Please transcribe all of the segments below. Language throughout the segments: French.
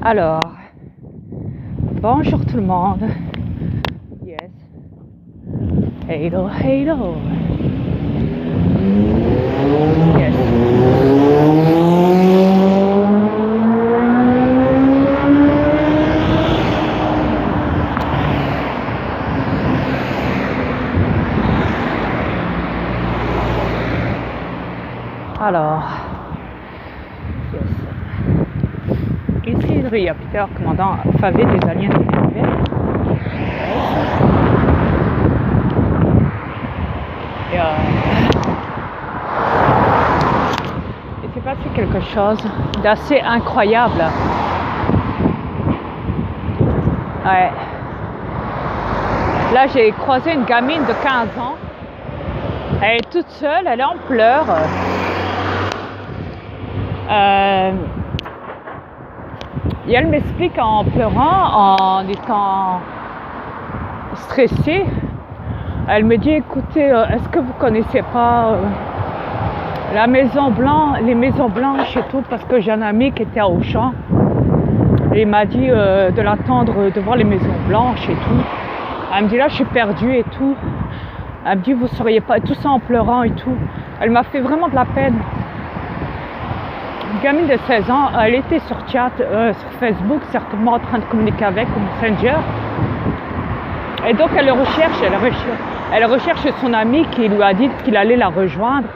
Alors, bonjour tout le monde. Yes. Hello, hello. Yes. Alors, yes. Ici, il y a Peter, commandant alphabet des aliens de l'univers. Et il s'est passé quelque chose d'assez incroyable. Ouais. Là, j'ai croisé une gamine de 15 ans. Elle est toute seule, elle est en pleurs. Et elle m'explique en pleurant, en étant stressée. Elle me dit, écoutez, est-ce que vous connaissez pas la Maison Blanche, les Maisons Blanches et tout, parce que j'ai un ami qui était à Auchan. Et il m'a dit de l'attendre devant les Maisons Blanches et tout. Elle me dit, là, je suis perdue et tout. Elle me dit, vous seriez pas, tout ça en pleurant et tout. Elle m'a fait vraiment de la peine. Une gamine de 16 ans, elle était sur chat, sur Facebook, certainement en train de communiquer avec, au Messenger. Et donc elle recherche son ami qui lui a dit qu'il allait la rejoindre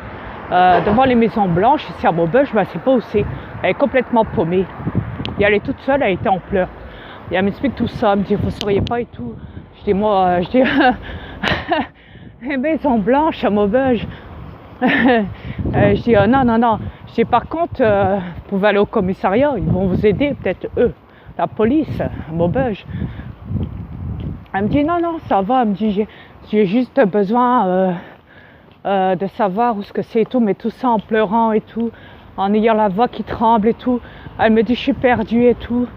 devant les Maisons Blanches, ici à Maubeuge, je ne sais pas où c'est. Elle est complètement paumée. Et elle est toute seule, elle était en pleurs. Et elle m'explique tout ça, elle me dit, vous ne sauriez pas et tout. Je dis, les Maisons Blanches à Maubeuge. Je dis, non. Je dis, par contre, vous pouvez aller au commissariat, ils vont vous aider, peut-être eux, la police, à Maubeuge. Elle me dit, non, ça va. Elle me dit, j'ai juste besoin de savoir où ce que c'est et tout, mais tout ça en pleurant et tout, en ayant la voix qui tremble et tout. Elle me dit, je suis perdue et tout.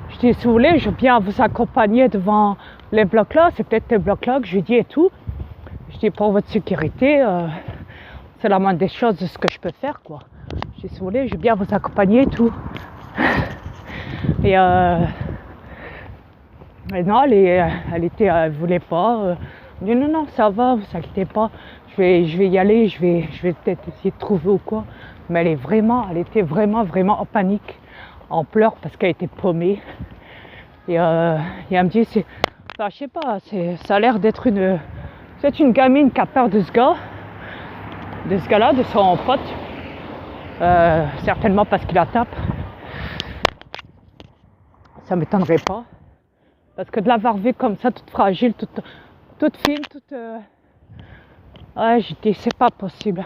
Je dis, si vous voulez, je veux bien vous accompagner devant les blocs là, c'est peut-être les blocs là que je lui dis et tout. Je dis, pour votre sécurité, c'est la moindre des choses de ce que je peux faire, quoi. Je dis, si vous voulez, je veux bien vous accompagner et tout. Et non, elle voulait pas. Elle dit, non, ça va, vous inquiétez pas. Je vais y aller, je vais peut-être essayer de trouver ou quoi. Mais elle était vraiment en panique, en pleurs parce qu'elle était paumée. Et elle me dit, je sais pas, ça a l'air d'être c'est une gamine qui a peur de ce gars-là, de son pote. Certainement parce qu'il la tape. Ça m'étonnerait pas. Parce que de l'avoir vue comme ça, toute fragile, toute fine, ouais, j'ai dit, c'est pas possible.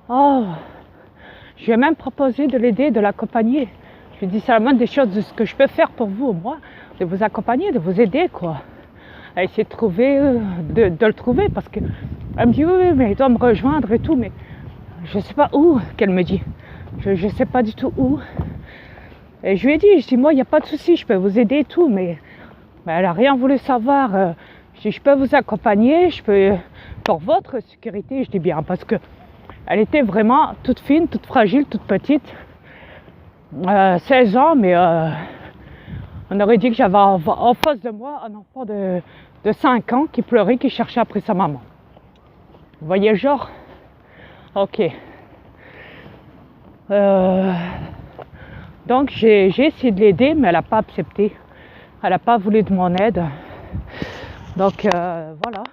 Oh, je lui ai même proposé de l'aider, de l'accompagner. Je lui ai dit, c'est la moindre des choses de ce que je peux faire pour vous, moi, de vous accompagner, de vous aider, quoi. Elle essaie de trouver, de le trouver, parce que elle me dit, oui, mais il doit me rejoindre et tout, mais je sais pas où, qu'elle me dit. Je sais pas du tout où. Et je lui ai dit, moi, il n'y a pas de souci, je peux vous aider et tout, mais elle n'a rien voulu savoir. Je dis, je peux vous accompagner, pour votre sécurité, je dis bien, parce que elle était vraiment toute fine, toute fragile, toute petite. 16 ans, mais on aurait dit que j'avais en face de moi un enfant de 5 ans qui pleurait, qui cherchait après sa maman. Vous voyez le genre? Ok. Donc j'ai essayé de l'aider, mais elle n'a pas accepté. Elle n'a pas voulu de mon aide. Donc voilà.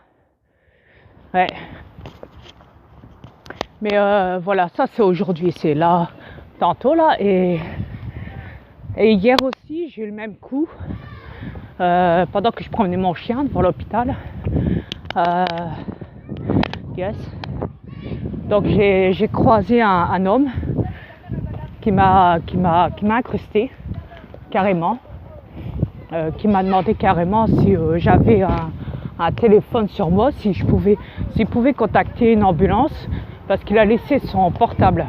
Ouais. Mais voilà, ça c'est aujourd'hui, c'est là, tantôt là. Et hier aussi, j'ai eu le même coup. Pendant que je promenais mon chien devant l'hôpital. Yes. Donc j'ai croisé un homme qui m'a incrusté carrément. Qui m'a demandé carrément si j'avais un téléphone sur moi, s'il pouvait contacter une ambulance, parce qu'il a laissé son portable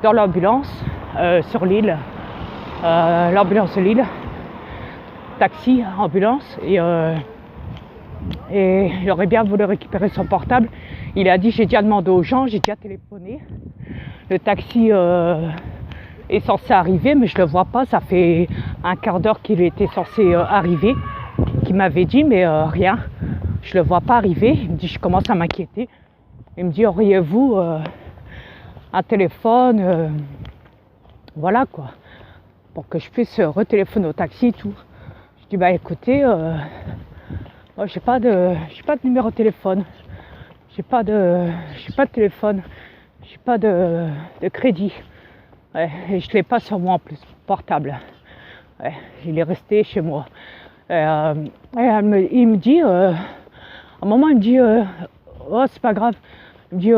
dans l'ambulance sur l'île, l'ambulance de l'île, taxi, ambulance, et il aurait bien voulu récupérer son portable. Il a dit, j'ai déjà demandé aux gens, j'ai déjà téléphoné, le taxi est censé arriver, mais je le vois pas. Ça fait un quart d'heure qu'il était censé arriver, qu'il m'avait dit, mais rien. Je le vois pas arriver. Il me dit, je commence à m'inquiéter. Il me dit, auriez-vous un téléphone, voilà quoi, pour que je puisse retéléphoner au taxi et tout. Je dis, bah écoutez, moi, j'ai pas de numéro de téléphone. J'ai pas de téléphone. J'ai pas de crédit. Ouais, et je l'ai pas sur moi en plus, portable. Ouais, il est resté chez moi. Il me dit, à un moment, il me dit, oh, c'est pas grave. Il me dit,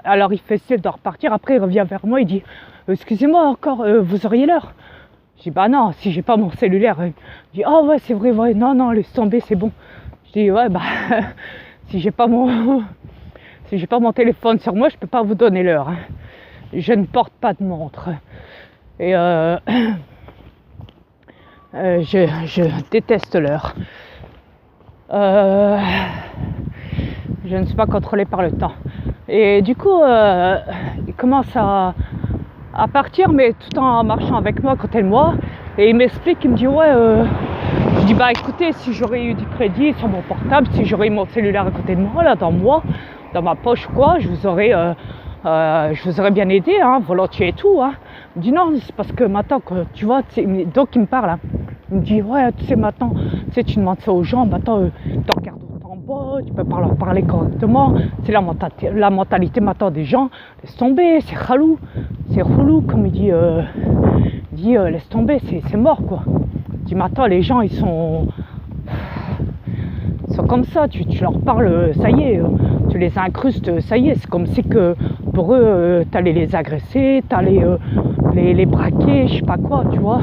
alors il fait signe de repartir. Après, il revient vers moi, il dit, excusez-moi encore, vous auriez l'heure? Je dis, bah non, si j'ai pas mon cellulaire. Il dit, oh ouais, c'est vrai, ouais, non, laisse tomber, c'est bon. Je dis, ouais, bah, si j'ai pas mon téléphone sur moi, je peux pas vous donner l'heure. Hein. Je ne porte pas de montre. Et je déteste l'heure. Je ne suis pas contrôlée par le temps. Et du coup, il commence à partir, mais tout en marchant avec moi à côté de moi. Et il m'explique, il me dit, ouais, je dis, bah écoutez, si j'aurais eu du crédit sur mon portable, si j'aurais eu mon cellulaire à côté de moi, là, dans ma poche, quoi, je vous aurais bien aidé, hein, volontiers et tout. Hein. Il me dit, non, c'est parce que maintenant, tu vois, donc il me parle. Hein. Il me dit, ouais, tu sais, maintenant, tu demandes ça aux gens, maintenant, tu regardes en bas, tu peux pas leur parler correctement. C'est la mentalité maintenant des gens. Laisse tomber, c'est relou, comme il dit, laisse tomber, c'est mort, quoi. Il dit, maintenant, les gens, ils sont comme ça, tu leur parles, ça y est, tu les incrustes, ça y est, c'est comme si que pour eux, t'allais les agresser, t'allais les braquer, je sais pas quoi, tu vois.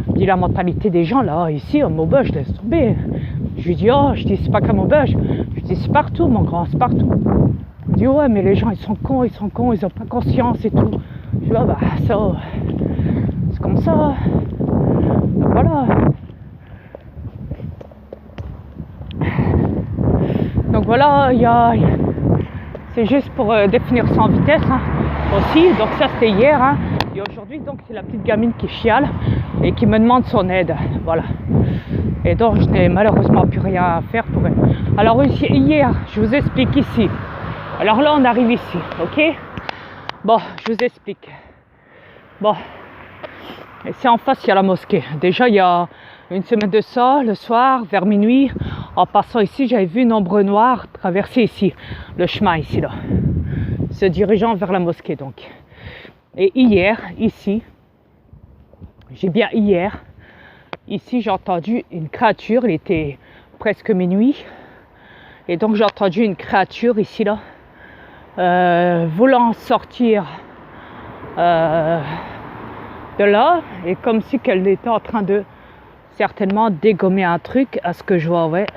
Il dit, la mentalité des gens, là, ici, à Maubeuge, laisse tomber. Je lui dis, c'est pas qu'à Maubeuge. Je lui dis, c'est partout, mon grand, c'est partout. Il dit, ouais, mais les gens, ils sont cons, ils ont pas conscience et tout. Je dis, bah, ça, c'est comme ça. Donc, voilà. Donc voilà, c'est juste pour définir ça en vitesse hein, aussi. Donc ça c'était hier. Hein. Et aujourd'hui, donc c'est la petite gamine qui chiale et qui me demande son aide. Voilà. Et donc je n'ai malheureusement plus rien à faire pour elle. Alors hier, je vous explique ici. Alors là, on arrive ici, ok? Bon, je vous explique. Bon, et c'est en face, il y a la mosquée. Déjà, il y a une semaine de ça, le soir, vers minuit, en passant ici, j'avais vu une ombre noire traverser ici, le chemin ici, là, se dirigeant vers la mosquée, donc. Et hier, ici, ici, j'ai entendu une créature, il était presque minuit, et donc j'ai entendu une créature ici, là, voulant sortir de là, et comme si qu'elle était en train de certainement dégommer un truc, à ce que je vois, ouais.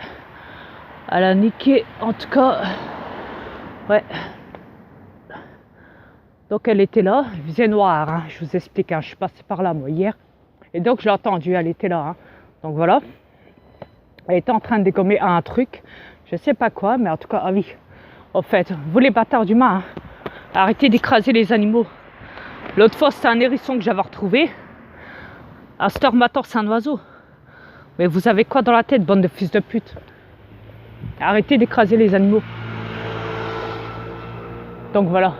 Elle a niqué, en tout cas, ouais. Donc elle était là, il faisait noir, hein. Je vous explique, hein. Je suis passée par là, moi, hier. Et donc je l'ai entendue, elle était là. Hein. Donc voilà. Elle était en train de dégommer un truc, je sais pas quoi, mais en tout cas, ah oui. Au fait, vous les bâtards d'humains, hein. Arrêtez d'écraser les animaux. L'autre fois, c'était un hérisson que j'avais retrouvé. À cette heure maintenant, c'est un oiseau. Mais vous avez quoi dans la tête, bande de fils de pute? Arrêtez d'écraser les animaux. Donc voilà.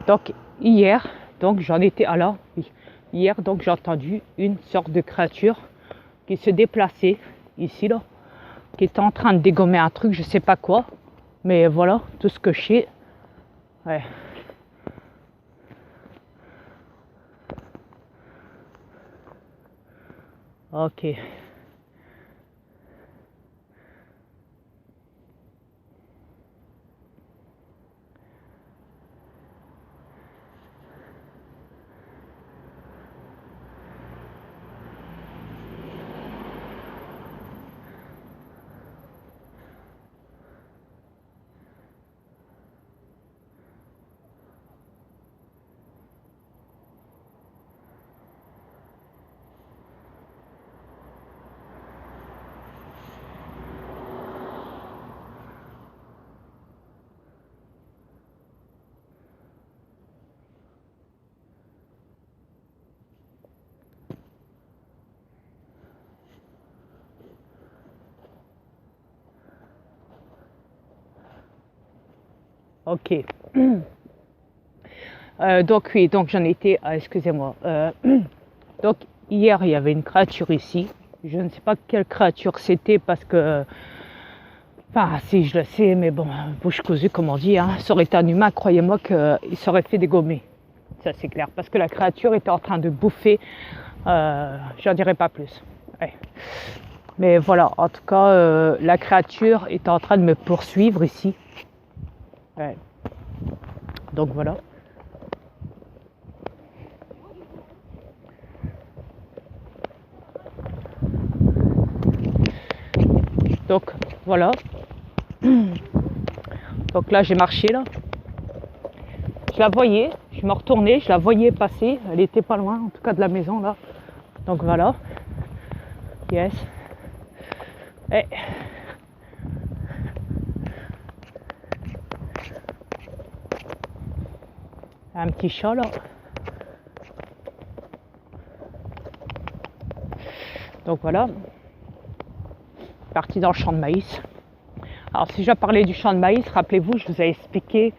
Donc hier, donc j'en étais alors, oui. Hier, donc j'ai entendu une sorte de créature qui se déplaçait ici là, qui était en train de dégommer un truc, je sais pas quoi. Mais voilà, tout ce que je sais. Ouais. Ok. Ok. Donc oui, donc j'en étais, excusez-moi. Donc hier, il y avait une créature ici. Je ne sais pas quelle créature c'était parce que, enfin si je le sais, mais bon, bouche cousue comme on dit, hein. Ça aurait été un humain, croyez-moi qu'il serait fait dégommer. Ça c'est clair, parce que la créature était en train de bouffer, j'en dirai pas plus. Ouais. Mais voilà, en tout cas, la créature est en train de me poursuivre ici. Ouais. Donc voilà. Donc voilà. Donc là j'ai marché là. Je la voyais, je me retournais, je la voyais passer. Elle était pas loin, en tout cas de la maison là. Donc voilà. Yes. Et un petit chat là. Donc voilà. Parti dans le champ de maïs. Alors si je parlais du champ de maïs, rappelez-vous, je vous ai expliqué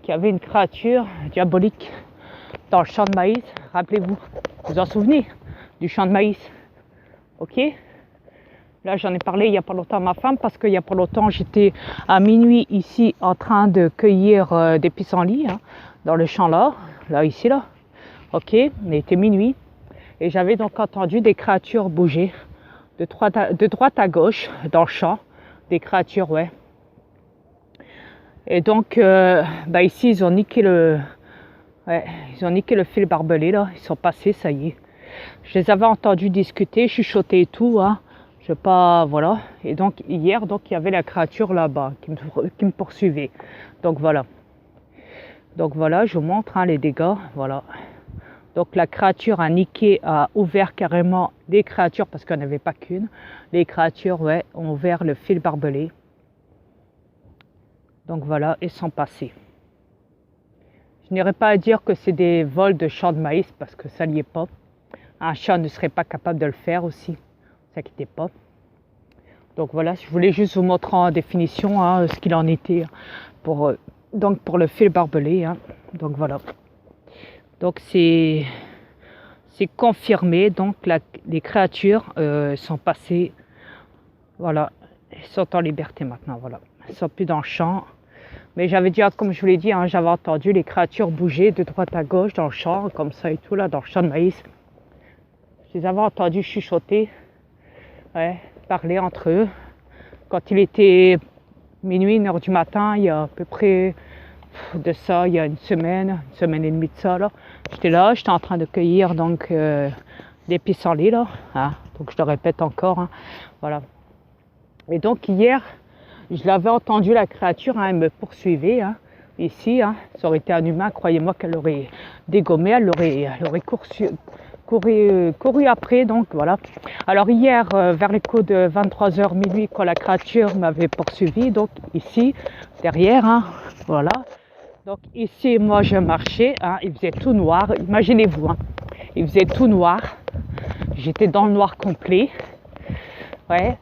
qu'il y avait une créature diabolique dans le champ de maïs. Rappelez-vous, vous en souvenez du champ de maïs. Ok? Là j'en ai parlé il n'y a pas longtemps à ma femme parce qu'il n'y a pas longtemps j'étais à minuit ici en train de cueillir des pissenlits hein, dans le champ là ici là. Ok, il était minuit et j'avais donc entendu des créatures bouger de droite à gauche dans le champ, des créatures ouais. Et donc ici ils ont niqué le fil barbelé là, ils sont passés, ça y est. Je les avais entendus discuter, chuchoter et tout, hein. Je sais pas, voilà. Et donc hier, donc il y avait la créature là-bas qui me poursuivait. Donc voilà. Donc voilà, je vous montre hein, les dégâts, voilà. Donc la créature a ouvert carrément les créatures parce qu'il n'y en avait pas qu'une. Les créatures, ouais, ont ouvert le fil barbelé. Donc voilà, et sont passés. Je n'irai pas à dire que c'est des vols de champs de maïs parce que ça n'y est pas. Un chat ne serait pas capable de le faire aussi, ne vous inquiétez pas. Donc voilà, je voulais juste vous montrer en définition hein, ce qu'il en était pour le fil barbelé. Hein. Donc voilà. Donc c'est confirmé. Donc les créatures sont passées. Voilà, elles sont en liberté maintenant. Voilà, elles sont plus dans le champ. Mais j'avais dit, comme je vous l'ai dit, hein, j'avais entendu les créatures bouger de droite à gauche dans le champ, comme ça et tout là, dans le champ de maïs. Je les avais entendus chuchoter, ouais, parler entre eux. Quand il était minuit, 1h du matin, il y a à peu près de ça, il y a une semaine et demie de ça, là. J'étais en train de cueillir donc des pissenlits, là. Hein, donc je le répète encore, hein, voilà. Et donc hier, je l'avais entendu, la créature, hein, elle me poursuivait, hein, ici. Hein, ça aurait été un humain, croyez-moi qu'elle aurait dégommé, elle aurait couru après, donc voilà. Alors hier, vers les coups de 23h minuit, quand la créature m'avait poursuivi, donc ici, derrière, hein, voilà. Donc ici, moi, je marchais, hein, il faisait tout noir, imaginez-vous, hein, il faisait tout noir, j'étais dans le noir complet, ouais,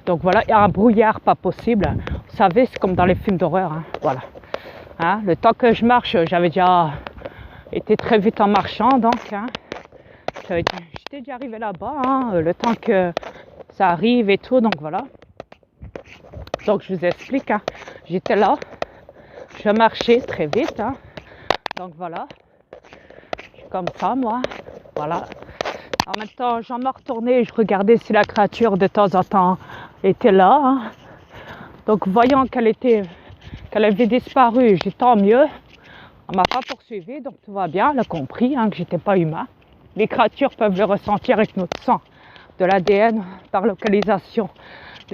donc voilà, il y a un brouillard pas possible, vous savez, c'est comme dans les films d'horreur, hein, voilà. Hein, le temps que je marche, j'avais déjà été très vite en marchant, donc hein, j'étais déjà arrivé là-bas, hein, le temps que ça arrive et tout, donc voilà. Donc je vous explique, hein, j'étais là, je marchais très vite, hein, donc voilà, comme ça moi, voilà. En même temps, j'en me retournais, je regardais si la créature de temps en temps était là, hein. Donc voyant qu'elle avait disparu, j'ai dit tant mieux. Elle m'a pas poursuivi, donc tout va bien. Elle a compris hein, que j'étais pas humain. Les créatures peuvent le ressentir avec notre sang, de l'ADN, par localisation,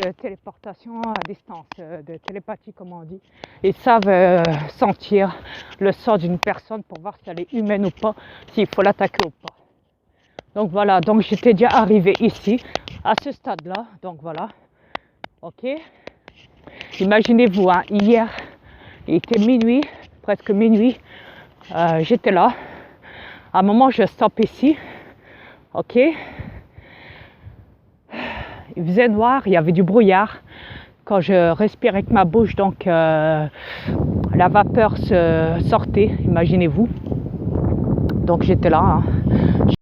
de téléportation à distance, de télépathie comme on dit. Ils savent sentir le sang d'une personne pour voir si elle est humaine ou pas, s'il faut l'attaquer ou pas. Donc voilà, donc j'étais déjà arrivée ici, à ce stade-là, donc voilà. Ok. Imaginez-vous, hein, hier, il était minuit, presque minuit, j'étais là. À un moment, je stoppe ici, ok. Il faisait noir, il y avait du brouillard. Quand je respirais avec ma bouche, donc la vapeur sortait, imaginez-vous. Donc j'étais là, hein.